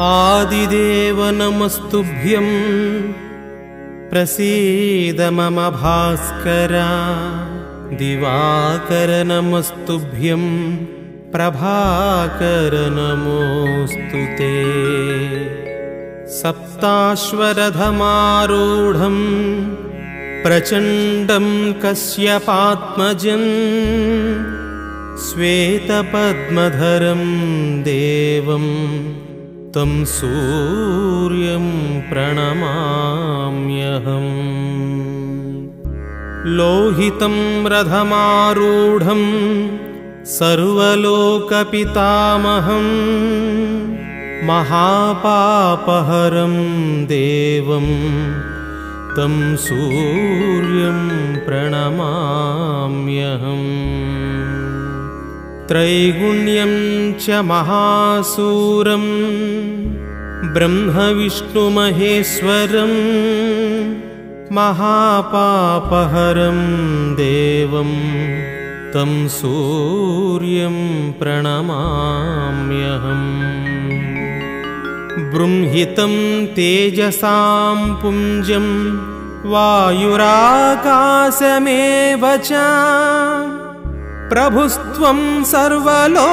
आदिदेव नमस्तुभ्यं प्रसीद मम भास्कर। दिवाकर नमस्तुभ्यं प्रभाकर नमोस्तुते। सप्ताश्वरथमारूढं प्रचण्डं कश्यपात्मजं श्वेतपद्मधरं देवं तं सूर्यं प्रणमाम्यहम्। लोहितं रथमारूढं सर्वलोकपितामहं महापापहरं देवं तं सूर्यं प्रणमाम्यहम्। त्रैगुण्यं च महासूरं ब्रह्मविष्णुमहेश्वरं महापापहरं देवं तं सूर्यं प्रणमाम्यहम्। बृंहितं तेजसां पुञ्जं वायुराकाशमेव च प्रभुस्त्वं सर्वलोकानां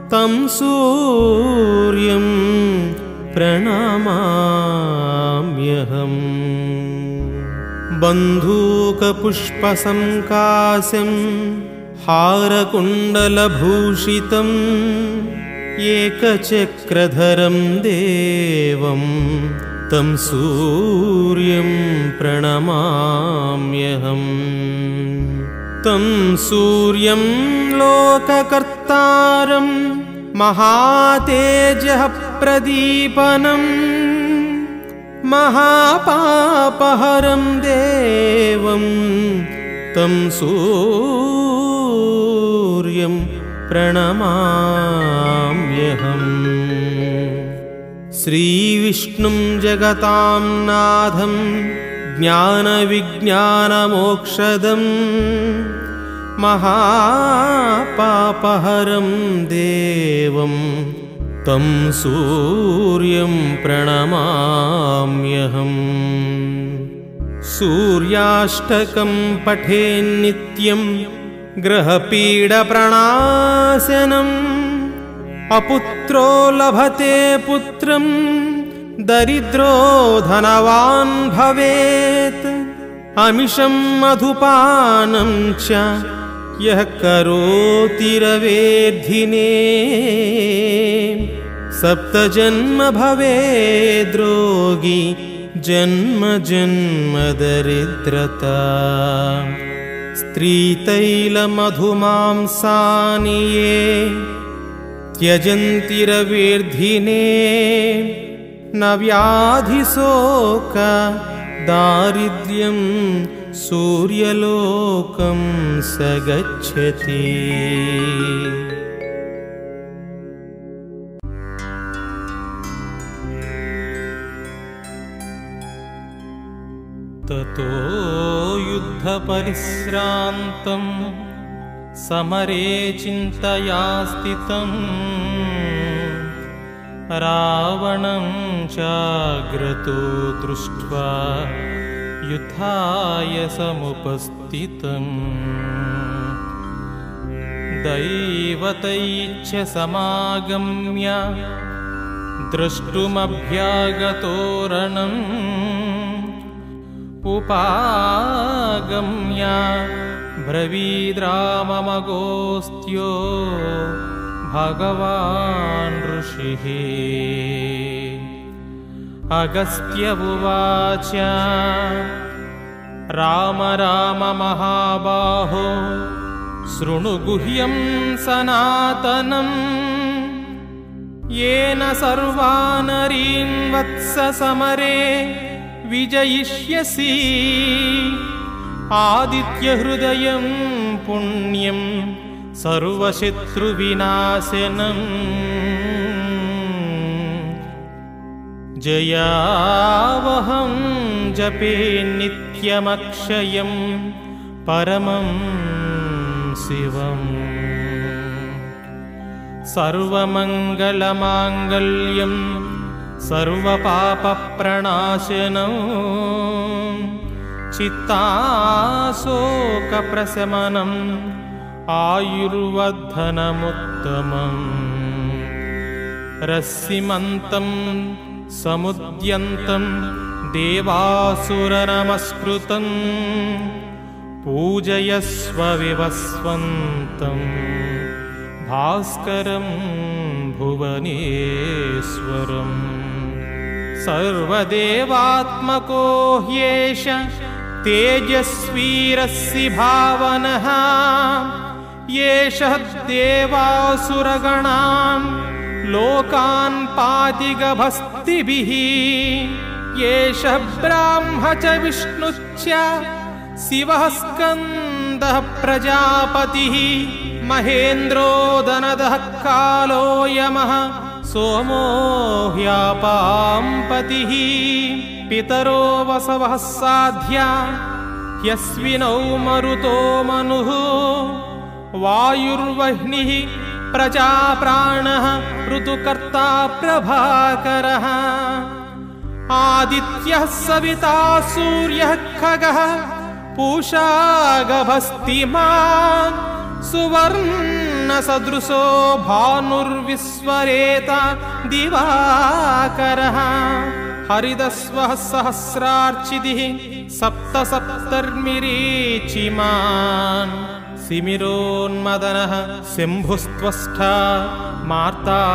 तं सूर्यं प्रणमाम्यहम्। बन्धूकपुष्पसङ्काशं हारकुण्डलभूषितं एकचक्रधरं देवं तं सूर्यं प्रणमाम्यहम्। तं सूर्यं लोककर्तारं महातेजः प्रदीपनं महापापहरं देवं तं सूर्यं प्रणमाम्यहम्। श्रीविष्णुं जगतां नाथं ज्ञानविज्ञानमोक्षदं महापापहरं देवं तं सूर्यं प्रणमाम्यहम्। सूर्याष्टकं पठेन्नित्यं ग्रहपीडप्रणाशनम् अपुत्रो लभते पुत्रं दरिद्रो धनवान् भवेत्। अमिषं मधुपानं च यः करोति रवेद्धिने सप्तजन्म भवेद्रोगी जन्म जन्म दरिद्रता। स्त्रीतैलमधुमांसानि ये त्यजन्ति रवेर्धिने न व्याधिशोक दारिद्र्यं सूर्यलोकं स गच्छति। ततो युद्धपरिश्रान्तं समरे चिन्तया स्थितं रावणं चाग्रतो दृष्ट्वा युद्धाय समुपस्थितम्। दैवतैश्च समागम्य द्रष्टुमभ्यागतो रणम् उपागम्य ब्रवीद्राममगोस्त्यो भगवान् ऋषिः। अगस्त्य उवाच राम राम महाबाहो शृणु गुह्यं सनातनं येन सर्वानरीन् वत्स समरे विजयिष्यसि। आदित्यहृदयं पुण्यं सर्वशत्रुविनाशनम् जयावहं जपे नित्यमक्षयं परमं शिवम्। सर्वमङ्गलमाङ्गल्यं सर्वपापप्रणाशनं चित्ताशोकप्रशमनम् आयुर्वर्धनमुत्तमम् रश्मिमन्तं समुद्यन्तं देवासुरनमस्कृतं पूजयस्व विवस्वन्तं भास्करं भुवनेश्वरम् सर्वदेवात्मको ह्येष तेजस्वीरस्य भावनः येषः देवासुरगणान् लोकान् पातिगभस्तिभिः येषः ब्राह्म च विष्णुश्च शिवः स्कन्दः प्रजापतिः महेन्द्रो दनदः कालो यमः सोमो ह्यापाम्पतिः पितरो वसवः साध्या ह्यश्विनौ मरुतो मनुः वायुर्वह्निः प्रजाप्राणः ऋतुकर्ता प्रभाकरः आदित्यः सविता सूर्यः खगः पूषा गभस्तिमान् सुवर्णसदृशो भानुर्विश्वरेता दिवाकरः हरिदस्वः सहस्रार्चितिः सप्तसप्तर्मिरीचिमान् सिमिरोन्मदनः शम्भुस्त्वष्टा मार्ताण्डंशुमान्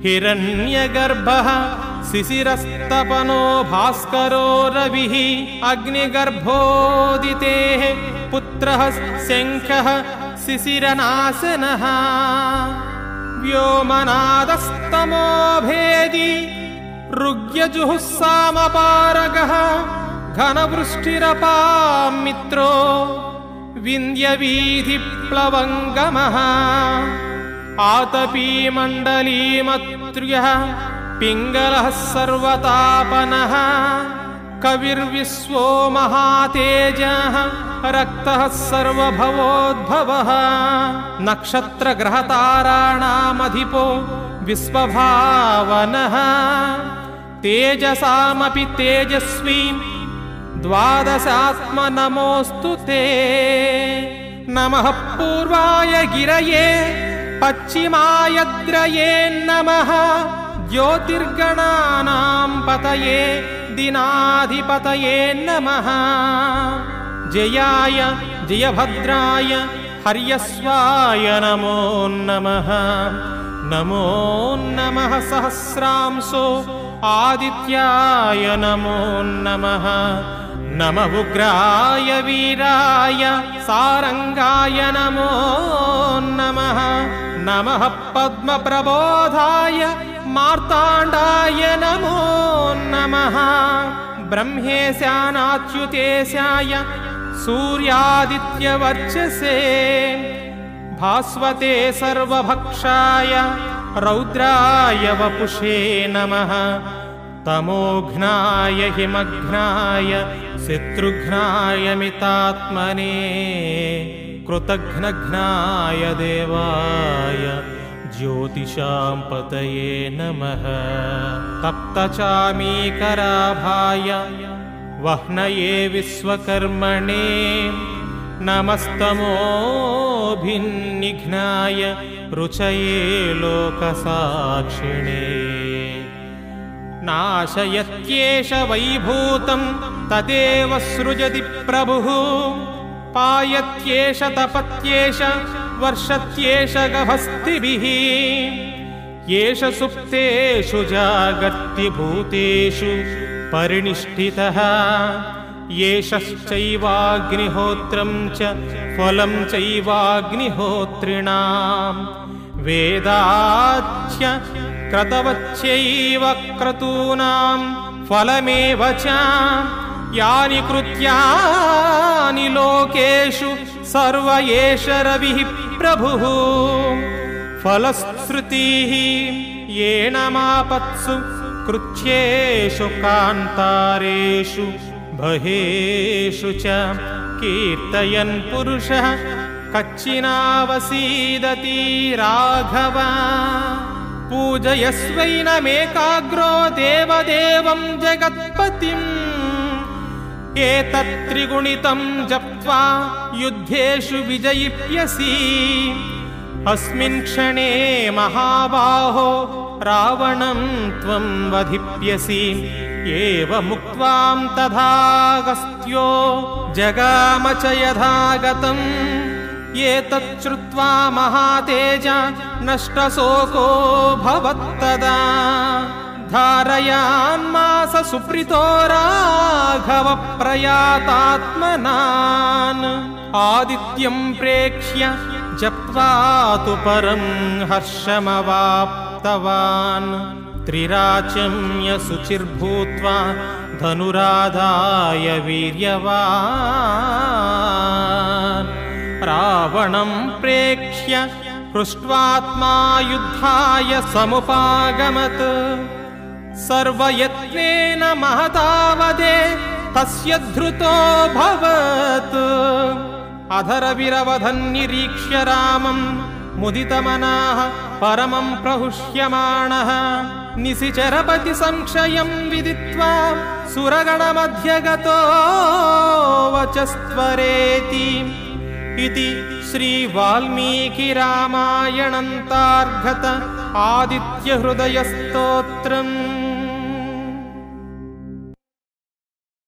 हिरण्यगर्भः शिशिरस्तपनो भास्करो रविः अग्निगर्भोदितेः पुत्रः शङ्खः शिशिरनाशनः व्योमनादस्तमो भेदी ऋग्यजुःसामपारगः घनवृष्टिरपामित्रो विन्द्यवीधिप्लवङ्गमः आतपीमण्डलीमत्र्यः पिङ्गलः सर्वतापनः कविर्विश्वो महातेजः रक्तः सर्वभवोद्भवः नक्षत्रग्रहताराणामधिपो विश्वभावनः तेजसामपि तेजस्वी द्वादशात्म नमोऽस्तु ते नमः पूर्वाय गिरये पश्चिमायद्रये नमः ज्योतिर्गणानां पतये दिनाधिपतये नमः जयाय जयभद्राय हर्यस्वाय नमो नमः नमो नमः सहस्रांशो आदित्याय नमो नमः नमः उग्राय वीराय सारंगाय नमो नमः नमः पद्मप्रबोधाय मार्ताण्डाय नमो नमः ब्रह्मेशानाच्युतेशाय सूर्यादित्यवर्चसे भास्वते सर्वभक्षाय रौद्राय वपुषे नमः तमोघ्नाय हिमघ्नाय शत्रुघ्नाय मितात्मने कृतघ्नघ्नाय देवाय ज्योतिषां पतये नमः तप्तचामीकराभाय वह्नये विश्वकर्मणे नमस्तमोभिन्निघ्नाय रुचये लोकसाक्षिणे नाशयत्येष वैभूतं तदेव सृजति प्रभुः पायत्येष तपत्येष वर्षत्येष गभस्तिभिः येष सुप्तेषु जागर्ति भूतेषु परिनिष्ठितः येषश्चैवाग्निहोत्रं च फलं चैवाग्निहोत्रिणां वेदाच्च क्रतवच्चैव क्रतूनां फलमेव च यानि कृत्यानि लोकेषु सर्व एष रविः प्रभुः फलश्रुतिः येन मापत्सु कृत्येषु कान्तारेषु बहेषु च कीर्तयन् पुरुषः कच्चिनावसीदति राघव पूजयस्वैनमेकाग्रो देवदेवं जगत्पतिम् एतत्त्रिगुणितं जप्त्वा युद्धेषु विजयिष्यसि अस्मिन् क्षणे महाबाहो रावणं त्वं वधिष्यसि एवमुक्त्वां तथागस्त्यो जगाम च यथागतम् एतच्छ्रुत्वा महातेज नष्टशोको भवत्तदा धारयान्मास सुप्रीतो राघव प्रयातात्मनान् आदित्यं प्रेक्ष्य जप्त्वा तु परं हर्षमवाप्तवान् त्रिराचम्य शुचिर्भूत्वा धनुराधाय वीर्यवान् रावणं प्रेक्ष्य हृष्ट्वात्मा युद्धाय समुपागमत् सर्वयत्नेन महतावदे तस्य धृतो भवत् अधरविरवधन्निरीक्ष्य रामं मुदितमनाः परमं प्रहुष्यमाणः निशिचरपति संशयं विदित्वा सुरगणमध्यगतो वचस्त्वरेति इति श्रीवाल्मीकिरामायणन्तार्गत आदित्यहृदयस्तोत्रम्।